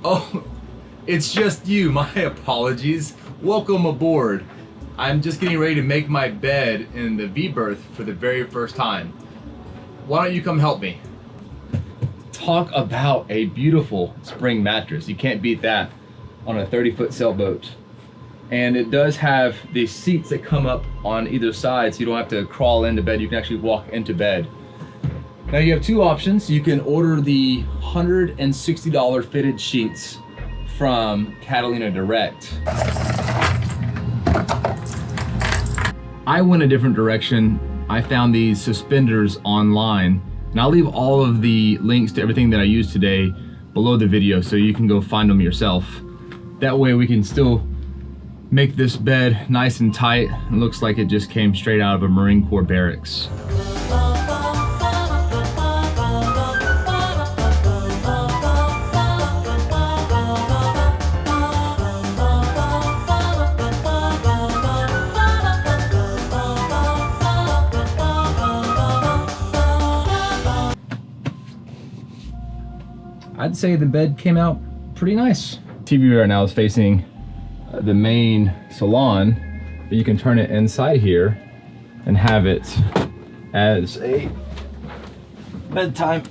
Oh, it's just you. My apologies. Welcome aboard. I'm just getting ready to make my bed in the V-berth for the very first time. Why don't you come help me? Talk about a beautiful spring mattress. You can't beat that on a 30-foot sailboat. And it does have these seats that come up on either side, so you don't have to crawl into bed. You can actually walk into bed. Now you have two options. You can order the $160 fitted sheets from Catalina Direct. I went a different direction. I found these suspenders online, and I'll leave all of the links to everything that I used today below the video so you can go find them yourself. That way we can still make this bed nice and tight. It looks like it just came straight out of a Marine Corps barracks. I'd say the bed came out pretty nice. TV right now is facing the main salon, but you can turn it inside here and have it as a bedtime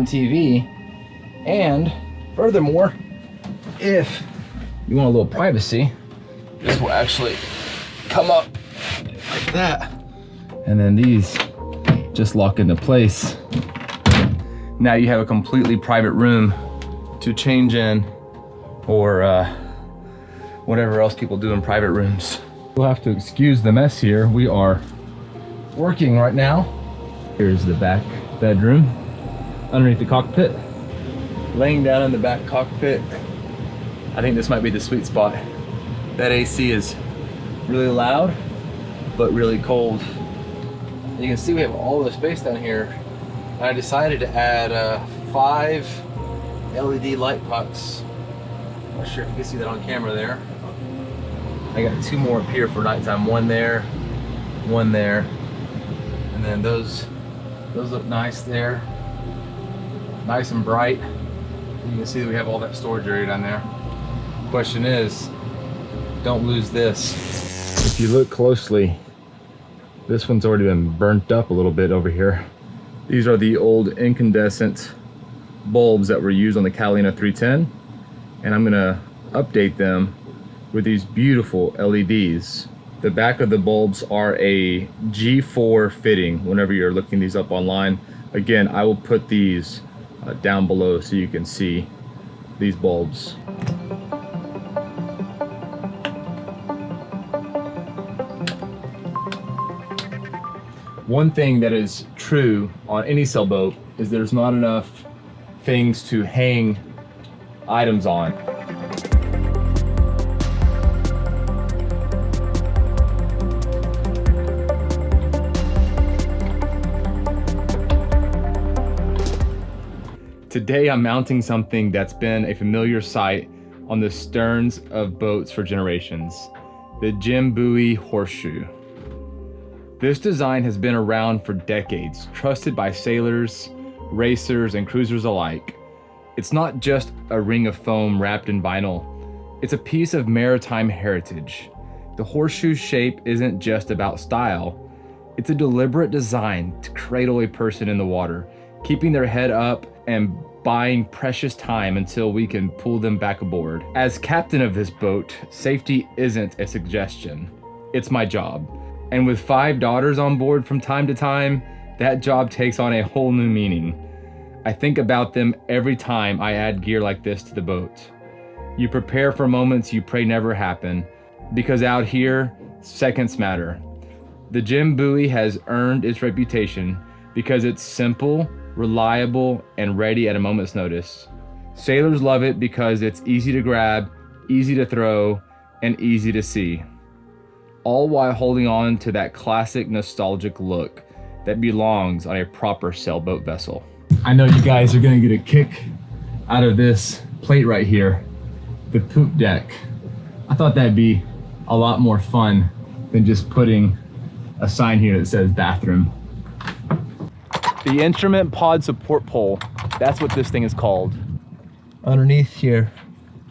TV. And furthermore, if you want a little privacy, this will actually come up like that, and then these just lock into place. Now you have a completely private room to change in, or whatever else people do in private rooms. We'll have to excuse the mess here. We are working right now. Here's the back bedroom underneath the cockpit. Laying down in the back cockpit, I think this might be the sweet spot. That AC is really loud, but really cold. You can see we have all the space down here. I decided to add 5 LED light pucks. I'm not sure if you can see that on camera there. I got 2 more up here for nighttime. One there, and then those look nice there, nice and bright. You can see that we have all that storage area down there. Question is, don't lose this. If you look closely, this one's already been burnt up a little bit over here. These are the old incandescent bulbs that were used on the Catalina 310, and I'm gonna update them with these beautiful LEDs. The back of the bulbs are a G4 fitting whenever you're looking these up online. Again, I will put these down below so you can see these bulbs. One thing that is true on any sailboat is there's not enough things to hang items on. Today I'm mounting something that's been a familiar sight on the sterns of boats for generations, the Jim buoy horseshoe. This design has been around for decades, trusted by sailors, racers, and cruisers alike. It's not just a ring of foam wrapped in vinyl, it's a piece of maritime heritage. The horseshoe shape isn't just about style, it's a deliberate design to cradle a person in the water, keeping their head up and buying precious time until we can pull them back aboard. As captain of this boat, safety isn't a suggestion, it's my job. And with 5 daughters on board from time to time, that job takes on a whole new meaning. I think about them every time I add gear like this to the boat. You prepare for moments you pray never happen, because out here, seconds matter. The Jim buoy has earned its reputation because it's simple, reliable, and ready at a moment's notice. Sailors love it because it's easy to grab, easy to throw, and easy to see. All while holding on to that classic nostalgic look that belongs on a proper sailboat vessel. I know you guys are gonna get a kick out of this plate right here. the poop deck. I thought that'd be a lot more fun than just putting a sign here that says bathroom. The instrument pod support pole, that's what this thing is called. Underneath here,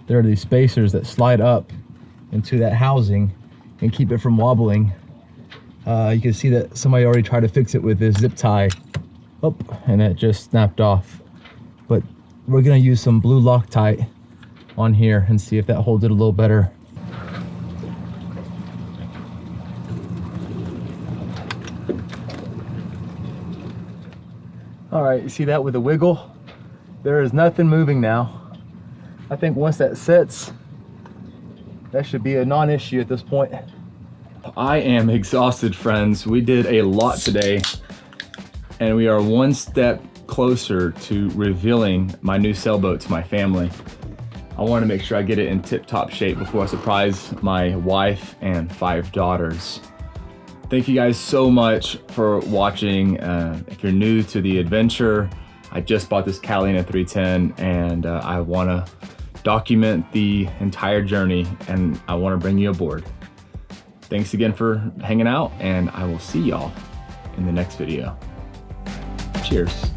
there are these spacers that slide up into that housing and keep it from wobbling. You can see that somebody already tried to fix it with this zip tie. Oh, and it just snapped off. But we're gonna use some blue Loctite on here and see if that holds it a little better. All right, you see that with the wiggle? There is nothing moving now. I think once that sets, that should be a non-issue at this point. I am exhausted, friends. We did a lot today, and we are one step closer to revealing my new sailboat to my family. I want to make sure I get it in tip-top shape before I surprise my wife and 5 daughters. Thank you guys so much for watching. If you're new to the adventure, I just bought this Catalina 310 and I want to document the entire journey and I want to bring you aboard. Thanks again for hanging out and I will see y'all in the next video. Cheers.